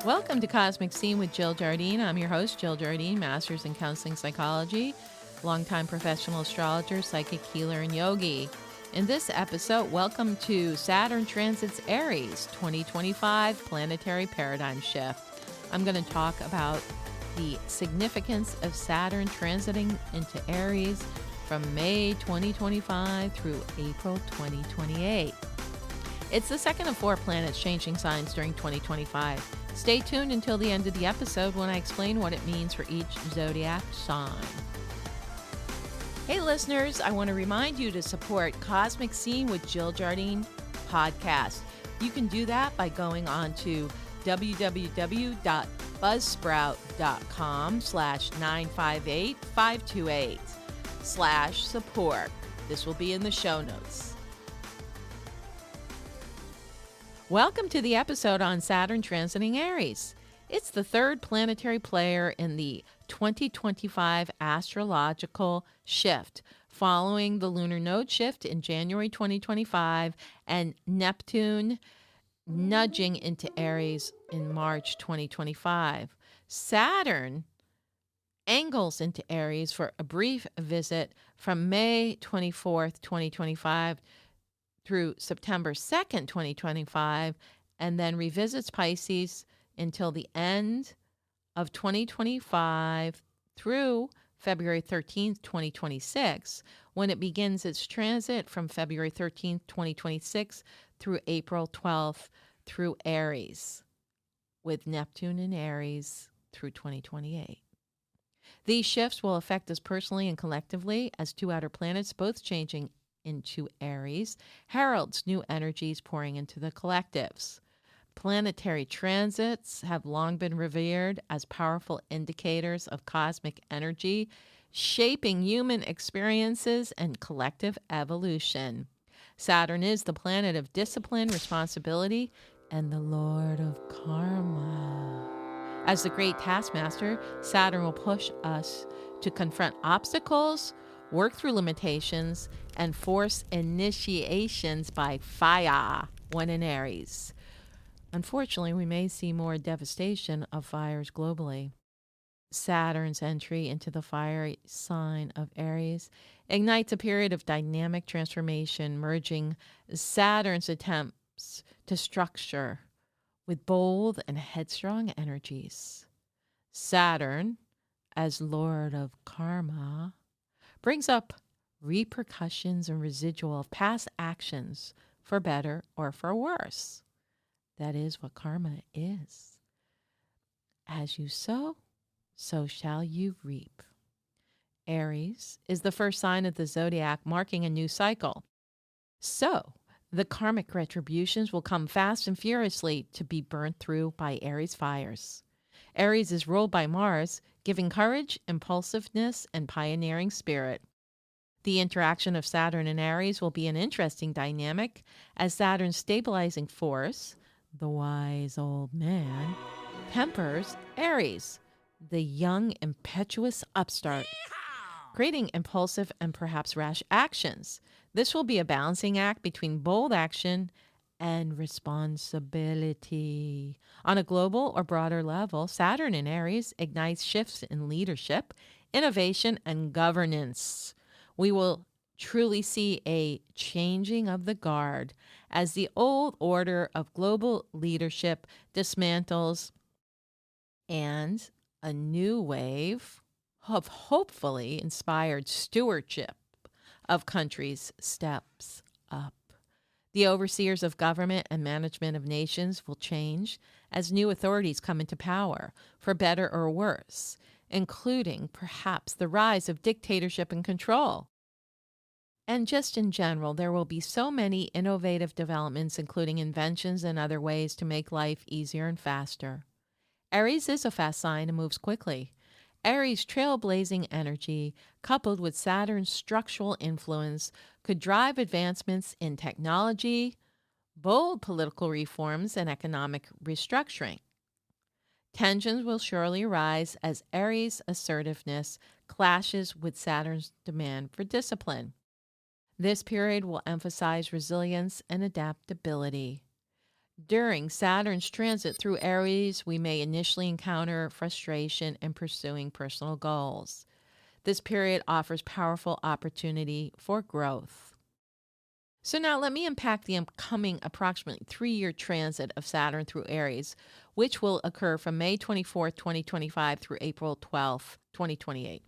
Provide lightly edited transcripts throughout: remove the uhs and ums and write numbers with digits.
Welcome to Cosmic Scene with Jill Jardine. I'm your host, Jill Jardine, Master's in Counseling Psychology, longtime professional astrologer, psychic healer, and yogi. In this episode, welcome to Saturn transits Aries 2025 planetary paradigm shift. I'm going to talk about the significance of Saturn transiting into Aries from May 2025 through April 2028. It's the second of four planets changing signs during 2025. Stay tuned until the end of the episode when I explain what it means for each zodiac sign. Hey listeners, I want to remind you to support Cosmic Scene with Jill Jardine podcast. You can do that by going on to www.buzzsprout.com/958528/support. This will be in the show notes. Welcome to the episode on Saturn transiting Aries. It's the third planetary player in the 2025 astrological shift, following the lunar node shift in January 2025 and Neptune nudging into Aries in March 2025. Saturn angles into Aries for a brief visit from May 24th, 2025 through September 2nd, 2025, and then revisits Pisces until the end of 2025 through February 13th, 2026, when it begins its transit from February 13th, 2026 through April 12th through Aries, with Neptune in Aries through 2028. These shifts will affect us personally and collectively as two outer planets, both changing into Aries, heralds new energies pouring into the collectives. Planetary transits have long been revered as powerful indicators of cosmic energy, shaping human experiences and collective evolution. Saturn is the planet of discipline, responsibility, and the Lord of Karma. As the great taskmaster, Saturn will push us to confront obstacles, work through limitations, and force initiations by fire when in Aries. Unfortunately, we may see more devastation of fires globally. Saturn's entry into the fiery sign of Aries ignites a period of dynamic transformation, merging Saturn's attempts to structure with bold and headstrong energies. Saturn, as Lord of Karma, brings up repercussions and residual of past actions for better or for worse. That is what karma is. As you sow, so shall you reap. Aries is the first sign of the zodiac, marking a new cycle. So, the karmic retributions will come fast and furiously to be burnt through by Aries fires. Aries is ruled by Mars, giving courage, impulsiveness, and pioneering spirit. The interaction of Saturn and Aries will be an interesting dynamic, as Saturn's stabilizing force, the wise old man, tempers Aries, the young, impetuous upstart, creating impulsive and perhaps rash actions. This will be a balancing act between bold action and responsibility. On a global or broader level, Saturn in Aries ignites shifts in leadership, innovation, and governance. We will truly see a changing of the guard as the old order of global leadership dismantles and a new wave of hopefully inspired stewardship of countries steps up. The overseers of government and management of nations will change as new authorities come into power, for better or worse, including perhaps the rise of dictatorship and control. And just in general, there will be so many innovative developments, including inventions and other ways to make life easier and faster. Aries is a fast sign and moves quickly. Aries' trailblazing energy, coupled with Saturn's structural influence, could drive advancements in technology, bold political reforms, and economic restructuring. Tensions will surely arise as Aries' assertiveness clashes with Saturn's demand for discipline. This period will emphasize resilience and adaptability. During Saturn's transit through Aries, we may initially encounter frustration in pursuing personal goals. This period offers powerful opportunity for growth. So now let me unpack the upcoming approximately 3-year transit of Saturn through Aries, which will occur from May 24th, 2025 through April 12th, 2028.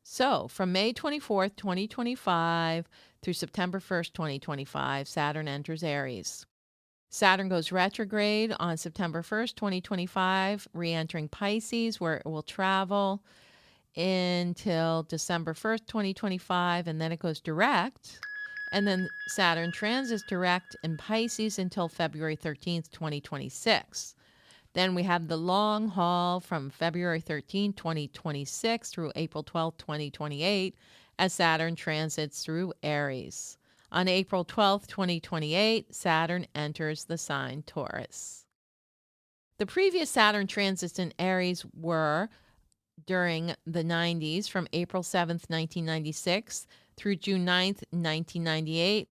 So from May 24th, 2025 through September 1st, 2025, Saturn enters Aries. Saturn goes retrograde on September 1st, 2025, re-entering Pisces, where it will travel until December 1st, 2025, and then it goes direct. And then Saturn transits direct in Pisces until February 13th, 2026. Then we have the long haul from February 13th, 2026 through April 12th, 2028, as Saturn transits through Aries. On April 12th, 2028, Saturn enters the sign Taurus. The previous Saturn transits in Aries were during the 90s from April 7th, 1996 through June 9th, 1998,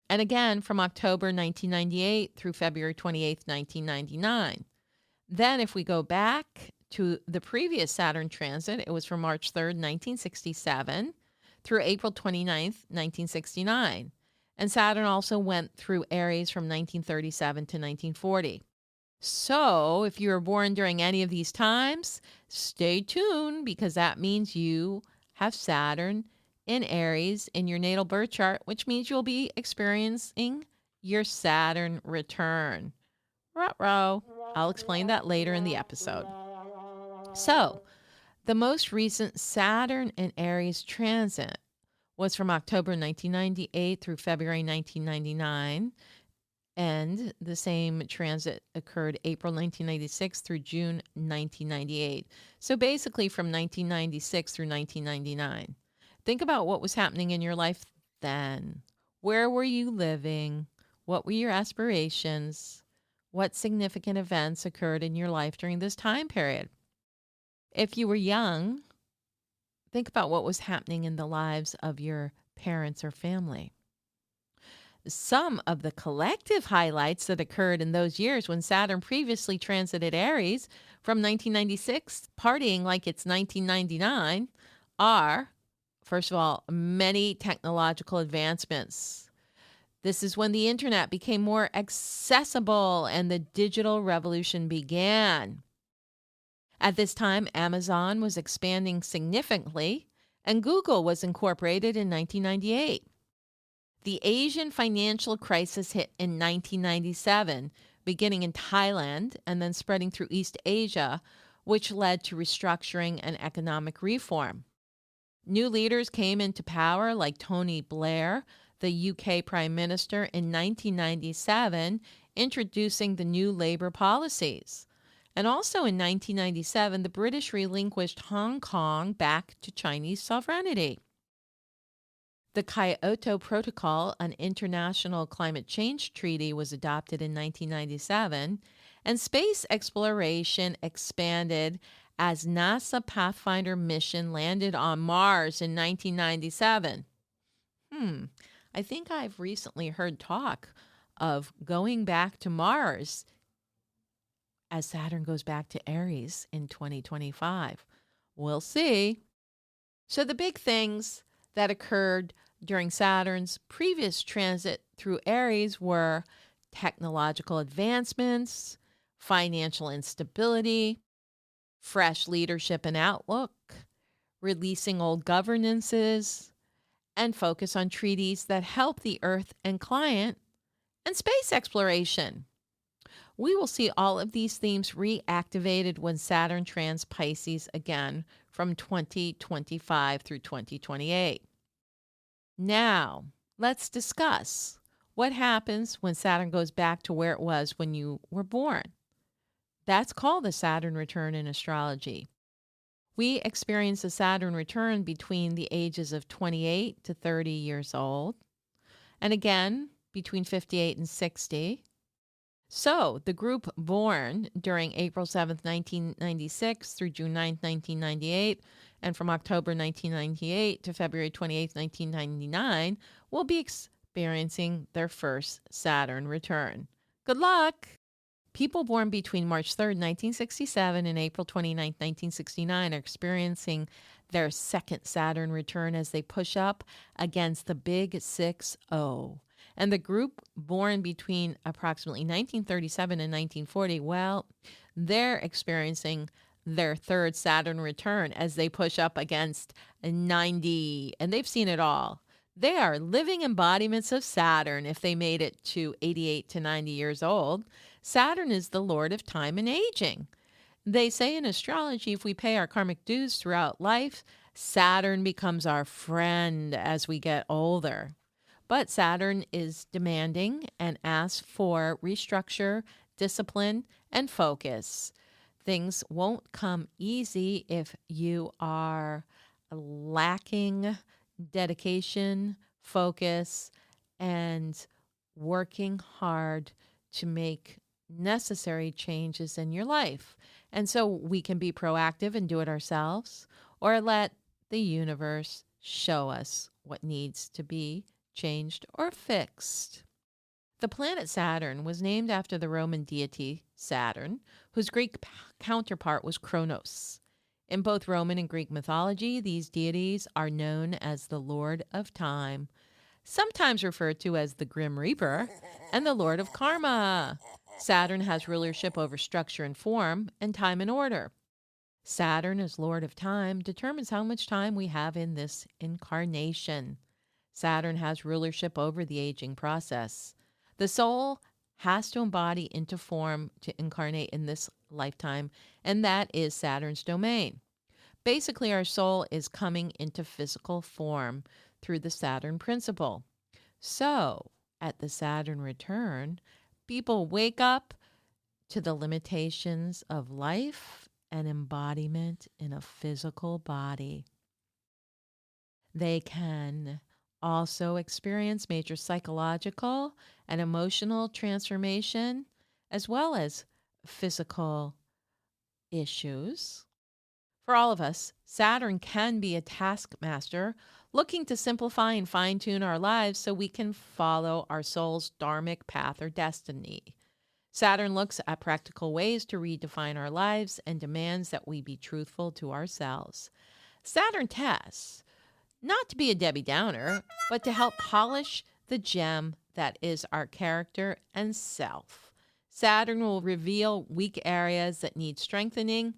and again from October 1998 through February 28th, 1999. Then if we go back to the previous Saturn transit, it was from March 3rd, 1967 through April 29th, 1969. And Saturn also went through Aries from 1937 to 1940. So if you were born during any of these times, stay tuned because that means you have Saturn in Aries in your natal birth chart, which means you'll be experiencing your Saturn return. Ruh-roh. I'll explain that later in the episode. So the most recent Saturn in Aries transit was from October 1998 through February 1999. And the same transit occurred April 1996 through June 1998. So basically from 1996 through 1999. Think about what was happening in your life then. Where were you living? What were your aspirations? What significant events occurred in your life during this time period? If you were young, think about what was happening in the lives of your parents or family. Some of the collective highlights that occurred in those years when Saturn previously transited Aries from 1996, partying like it's 1999, are, first of all, many technological advancements. This is when the internet became more accessible and the digital revolution began. At this time, Amazon was expanding significantly, and Google was incorporated in 1998. The Asian financial crisis hit in 1997, beginning in Thailand and then spreading through East Asia, which led to restructuring and economic reform. New leaders came into power like Tony Blair, the UK Prime Minister, in 1997, introducing the new Labour policies. And also in 1997, the British relinquished Hong Kong back to Chinese sovereignty. The Kyoto Protocol, an international climate change treaty, was adopted in 1997, and space exploration expanded as NASA Pathfinder mission landed on Mars in 1997. I think I've recently heard talk of going back to Mars as Saturn goes back to Aries in 2025. We'll see. So the big things that occurred during Saturn's previous transit through Aries were technological advancements, financial instability, fresh leadership and outlook, releasing old governances, and focus on treaties that help the Earth and client, and space exploration. We will see all of these themes reactivated when Saturn trans Pisces again from 2025 through 2028. Now, let's discuss what happens when Saturn goes back to where it was when you were born. That's called the Saturn return in astrology. We experience a Saturn return between the ages of 28 to 30 years old, and again between 58 and 60. So the group born during April 7th, 1996 through June 9th, 1998, and from October 1998 to February 28th, 1999, will be experiencing their first Saturn return. Good luck! People born between March 3rd, 1967 and April 29th, 1969 are experiencing their second Saturn return as they push up against the big 6-0. And the group born between approximately 1937 and 1940, well, they're experiencing their third Saturn return as they push up against 90. And they've seen it all. They are living embodiments of Saturn if they made it to 88 to 90 years old. Saturn is the lord of time and aging. They say in astrology, if we pay our karmic dues throughout life, Saturn becomes our friend as we get older. But Saturn is demanding and asks for restructure, discipline, and focus. Things won't come easy if you are lacking dedication, focus, and working hard to make necessary changes in your life. And so we can be proactive and do it ourselves, or let the universe show us what needs to be changed or fixed. The planet Saturn was named after the Roman deity Saturn, whose Greek counterpart was Kronos. In both Roman and Greek mythology, these deities are known as the Lord of Time, sometimes referred to as the Grim Reaper, and the Lord of Karma. Saturn has rulership over structure and form, and time and order. Saturn, as Lord of Time, determines how much time we have in this incarnation. Saturn has rulership over the aging process. The soul has to embody into form to incarnate in this lifetime, and that is Saturn's domain. Basically, our soul is coming into physical form through the Saturn principle. So, at the Saturn return, people wake up to the limitations of life and embodiment in a physical body. They can also experience major psychological and emotional transformation, as well as physical issues. For all of us, Saturn can be a taskmaster looking to simplify and fine-tune our lives so we can follow our soul's dharmic path or destiny. Saturn looks at practical ways to redefine our lives and demands that we be truthful to ourselves. Saturn tests not to be a Debbie Downer, but to help polish the gem that is our character and self. Saturn will reveal weak areas that need strengthening.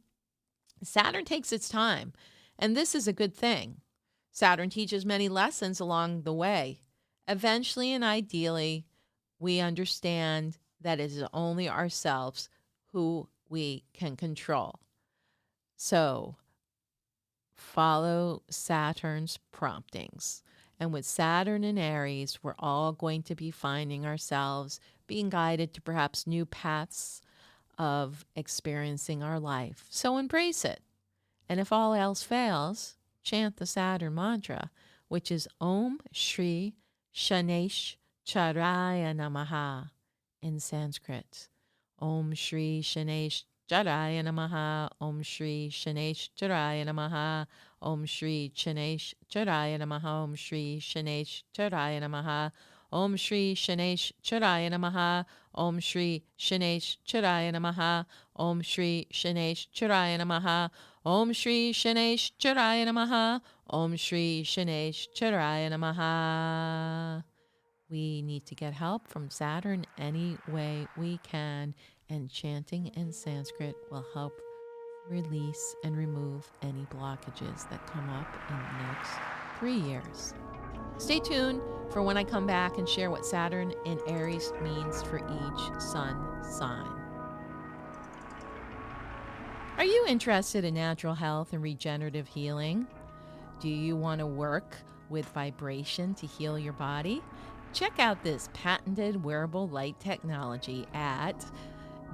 Saturn takes its time, and this is a good thing. Saturn teaches many lessons along the way. Eventually and ideally, we understand that it is only ourselves who we can control. So, follow Saturn's promptings. And with Saturn in Aries, we're all going to be finding ourselves being guided to perhaps new paths of experiencing our life. So embrace it. And if all else fails, chant the Saturn mantra, which is Om Shri Shanesh Charaya Namaha in Sanskrit. Om Shri Shanesh Charaya Namaha, Om Shri Shanesh Charaya Namaha, Om Shri Shanesh Charaya Namaha, Om Shri Shanesh Charaya Namaha, Om Shri Shanesh Charaya Namaha, Om Shri Shanesh Charaya Namaha, Om Shri Shanesh Charaya Namaha, Om Shri Shanesh Charaya Namaha, Om Shri Shanesh Charaya Namaha. We need to get help from Saturn any way we can, and chanting in Sanskrit will help release and remove any blockages that come up in the next 3 years. Stay tuned for when I come back and share what Saturn in Aries means for each sun sign. Are you interested in natural health and regenerative healing? Do you want to work with vibration to heal your body? Check out this patented wearable light technology at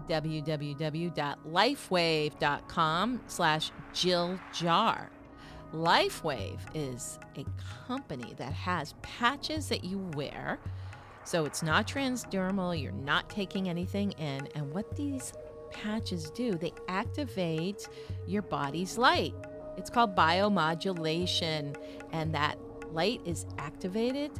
www.lifewave.com/JillJar. LifeWave is a company that has patches that you wear. So it's not transdermal, you're not taking anything in. And what these patches do, they activate your body's light. It's called biomodulation. And that light is activated,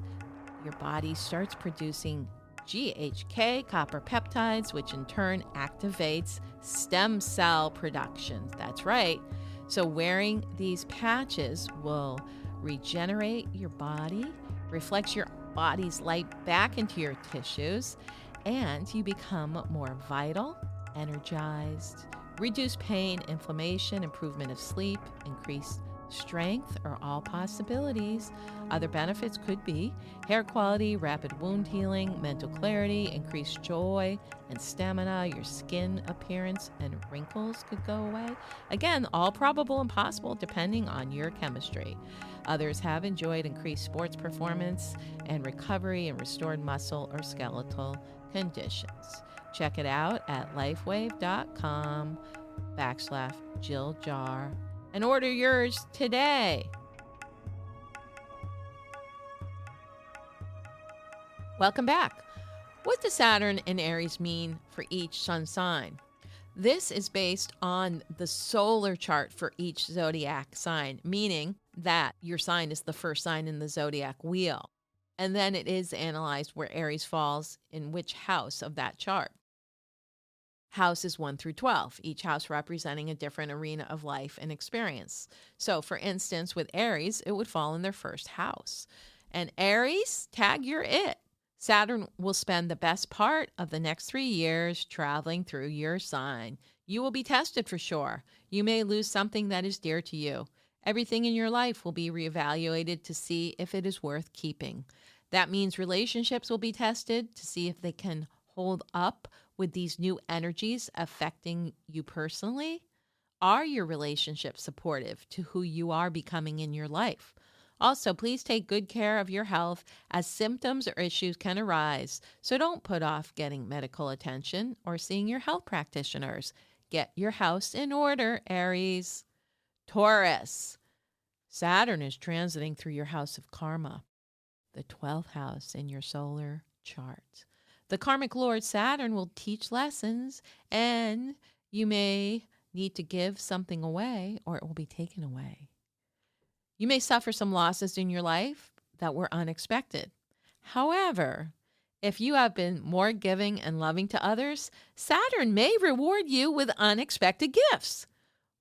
your body starts producing GHK copper peptides, which in turn activates stem cell production. That's right. So wearing these patches will regenerate your body, reflects your body's light back into your tissues, and you become more vital, energized, reduce pain, inflammation, improvement of sleep, increased strength are all possibilities. Other benefits could be hair quality, rapid wound healing, mental clarity, increased joy and stamina, your skin appearance and wrinkles could go away. Again, all probable and possible depending on your chemistry. Others have enjoyed increased sports performance and recovery and restored muscle or skeletal conditions. Check it out at lifewave.com/Jill Jar and order yours today. Welcome back. What does Saturn and Aries mean for each sun sign? This is based on the solar chart for each zodiac sign, meaning that your sign is the first sign in the zodiac wheel. And then it is analyzed where Aries falls in which house of that chart. Houses 1 through 12, each house representing a different arena of life and experience. So, for instance, with Aries, it would fall in their first house. And Aries, tag you're it. Saturn will spend the best part of the next 3 years traveling through your sign. You will be tested for sure. You may lose something that is dear to you. Everything in your life will be reevaluated to see if it is worth keeping. That means relationships will be tested to see if they can hold up with these new energies affecting you personally. Are your relationships supportive to who you are becoming in your life? Also, please take good care of your health as symptoms or issues can arise. So don't put off getting medical attention or seeing your health practitioners. Get your house in order, Aries. Taurus. Saturn is transiting through your house of karma, the 12th house in your solar chart. The karmic lord Saturn will teach lessons, and you may need to give something away or it will be taken away. You may suffer some losses in your life that were unexpected. However, if you have been more giving and loving to others, Saturn may reward you with unexpected gifts.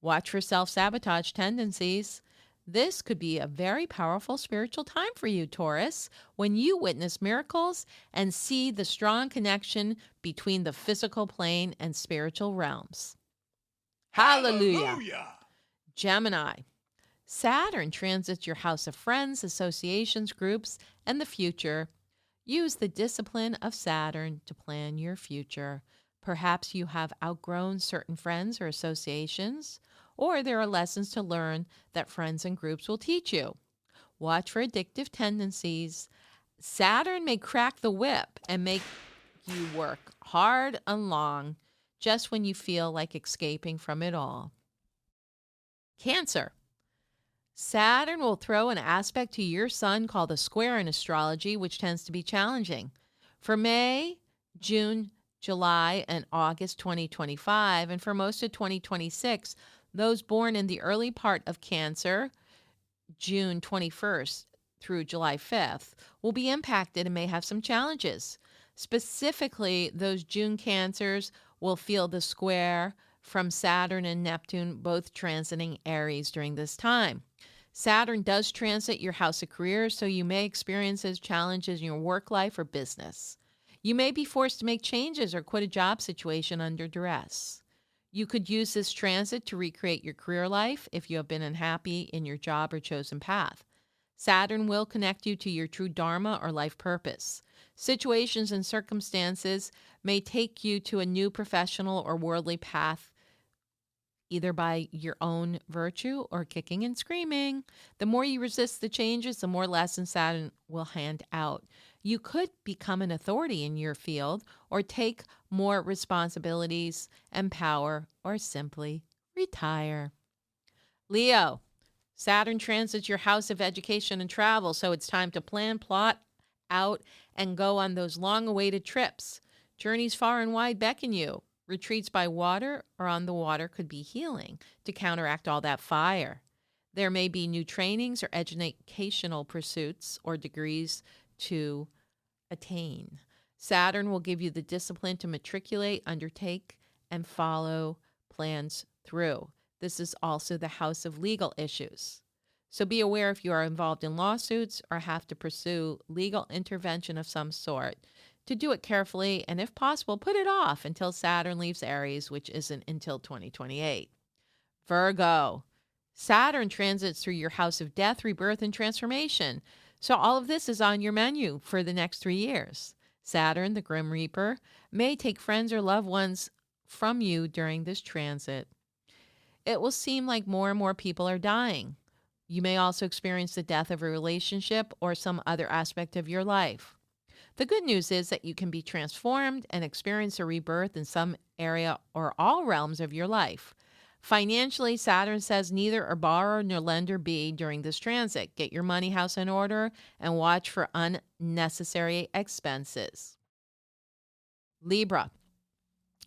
Watch for self-sabotage tendencies. This could be a very powerful spiritual time for you, Taurus, when you witness miracles and see the strong connection between the physical plane and spiritual realms. Hallelujah! Gemini. Saturn transits your house of friends, associations, groups, and the future. Use the discipline of Saturn to plan your future. Perhaps you have outgrown certain friends or associations, or there are lessons to learn that friends and groups will teach you. Watch for addictive tendencies. Saturn may crack the whip and make you work hard and long just when you feel like escaping from it all. Cancer. Saturn will throw an aspect to your sun called a square in astrology, which tends to be challenging. For May, June, July, and August 2025, and for most of 2026, those born in the early part of Cancer, June 21st through July 5th, will be impacted and may have some challenges. Specifically, those June Cancers will feel the square from Saturn and Neptune, both transiting Aries during this time. Saturn does transit your house of career, so you may experience challenges in your work life or business. You may be forced to make changes or quit a job situation under duress. You could use this transit to recreate your career life if you have been unhappy in your job or chosen path. Saturn will connect you to your true dharma or life purpose. Situations and circumstances may take you to a new professional or worldly path, either by your own virtue or kicking and screaming. The more you resist the changes, the more lessons Saturn will hand out. You could become an authority in your field or take more responsibilities and power or simply retire. Leo, Saturn transits your house of education and travel, so it's time to plan, plot out, and go on those long-awaited trips. Journeys far and wide beckon you. Retreats by water or on the water could be healing to counteract all that fire. There may be new trainings or educational pursuits or degrees to attain. Saturn will give you the discipline to matriculate, undertake, and follow plans through. This is also the house of legal issues. So be aware if you are involved in lawsuits or have to pursue legal intervention of some sort. To do it carefully and, if possible, put it off until Saturn leaves Aries, which isn't until 2028. Virgo. Saturn transits through your house of death, rebirth, and transformation. So all of this is on your menu for the next 3 years. Saturn, the Grim Reaper, may take friends or loved ones from you during this transit. It will seem like more and more people are dying. You may also experience the death of a relationship or some other aspect of your life. The good news is that you can be transformed and experience a rebirth in some area or all realms of your life. Financially, Saturn says neither a borrower nor lender be during this transit. Get your money house in order and watch for unnecessary expenses. Libra.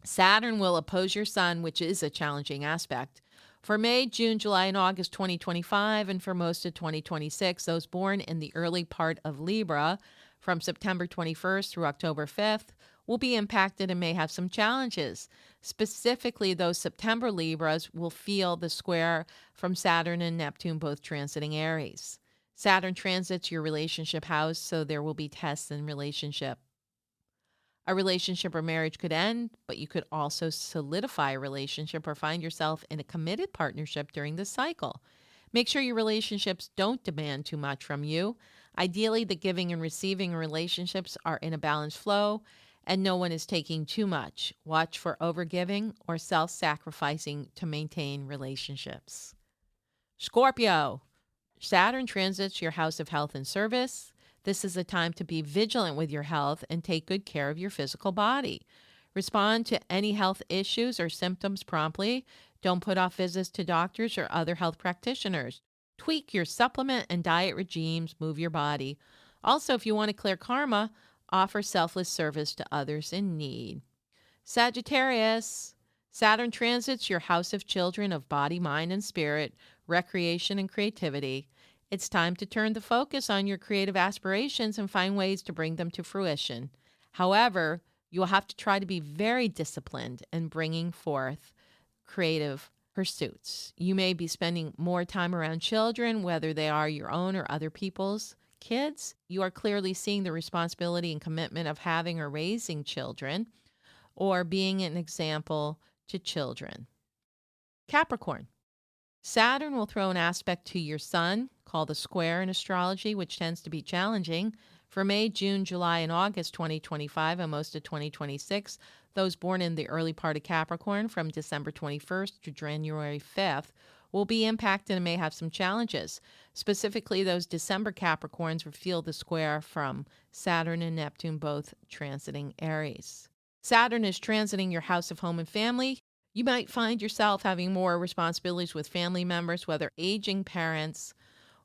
Saturn will oppose your sun, which is a challenging aspect. For May, June, July, and August 2025, and for most of 2026, those born in the early part of Libra, from September 21st through October 5th, will be impacted and may have some challenges. Specifically, those September Libras will feel the square from Saturn and Neptune, both transiting Aries. Saturn transits your relationship house, so there will be tests in relationship. A relationship or marriage could end, but you could also solidify a relationship or find yourself in a committed partnership during this cycle. Make sure your relationships don't demand too much from you. Ideally, the giving and receiving in relationships are in a balanced flow, and no one is taking too much. Watch for overgiving or self-sacrificing to maintain relationships. Scorpio. Saturn transits your house of health and service. This is a time to be vigilant with your health and take good care of your physical body. Respond to any health issues or symptoms promptly. Don't put off visits to doctors or other health practitioners. Tweak your supplement and diet regimes. Move your body. Also, if you want to clear karma, offer selfless service to others in need. Sagittarius. Saturn transits your house of children of body, mind, and spirit, recreation, and creativity. It's time to turn the focus on your creative aspirations and find ways to bring them to fruition. However, you will have to try to be very disciplined in bringing forth creative pursuits. You may be spending more time around children, whether they are your own or other people's kids. You are clearly seeing the responsibility and commitment of having or raising children or being an example to children. Capricorn. Saturn will throw an aspect to your sun, called a square in astrology, which tends to be challenging. For May, June, July, and August 2025 and most of 2026, those born in the early part of Capricorn from December 21st to January 5th will be impacted and may have some challenges. Specifically, those December Capricorns will feel the square from Saturn and Neptune, both transiting Aries. Saturn is transiting your house of home and family. You might find yourself having more responsibilities with family members, whether aging parents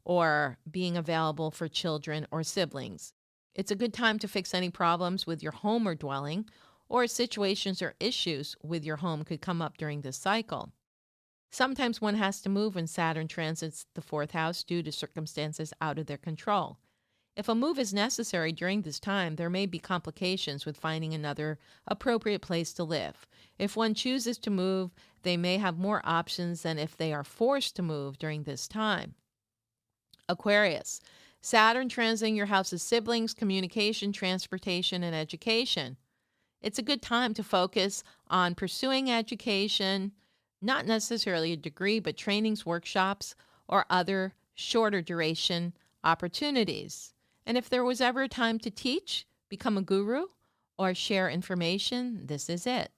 or being available for children or siblings. It's a good time to fix any problems with your home or dwelling, or situations or issues with your home could come up during this cycle. Sometimes one has to move when Saturn transits the fourth house due to circumstances out of their control. If a move is necessary during this time, there may be complications with finding another appropriate place to live. If one chooses to move, they may have more options than if they are forced to move during this time. Aquarius. Saturn transiting your house of siblings, communication, transportation, and education. It's a good time to focus on pursuing education, not necessarily a degree, but trainings, workshops, or other shorter duration opportunities. And if there was ever a time to teach, become a guru, or share information, this is it.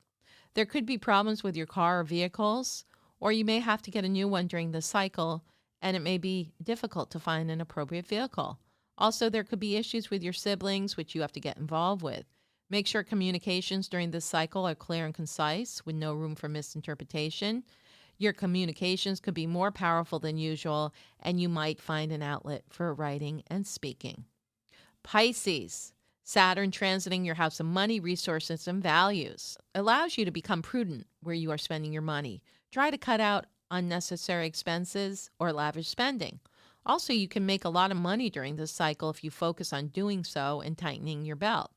There could be problems with your car or vehicles, or you may have to get a new one during the cycle, and it may be difficult to find an appropriate vehicle. Also, there could be issues with your siblings, which you have to get involved with. Make sure communications during this cycle are clear and concise, with no room for misinterpretation. Your communications could be more powerful than usual, and you might find an outlet for writing and speaking. Pisces. Saturn transiting your house of money, resources, and values allows you to become prudent where you are spending your money. Try to cut out unnecessary expenses or lavish spending. Also, you can make a lot of money during this cycle if you focus on doing so and tightening your belt.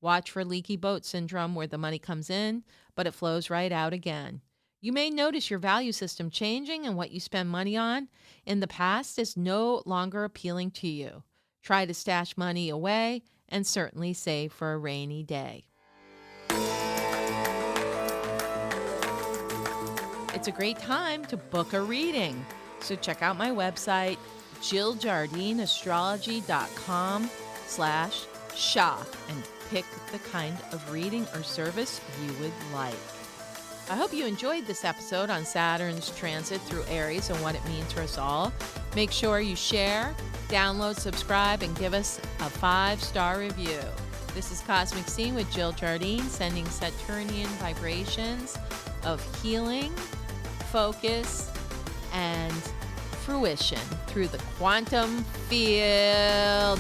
Watch for leaky boat syndrome, where the money comes in, but it flows right out again. You may notice your value system changing, and what you spend money on in the past is no longer appealing to you. Try to stash money away and certainly save for a rainy day. It's a great time to book a reading. So check out my website, JillJardineAstrology.com/shop, and pick the kind of reading or service you would like. I hope you enjoyed this episode on Saturn's transit through Aries and what it means for us all. Make sure you share, download, subscribe, and give us a 5-star review. This is Cosmic Scene with Jill Jardine, sending Saturnian vibrations of healing, focus, and fruition through the quantum field.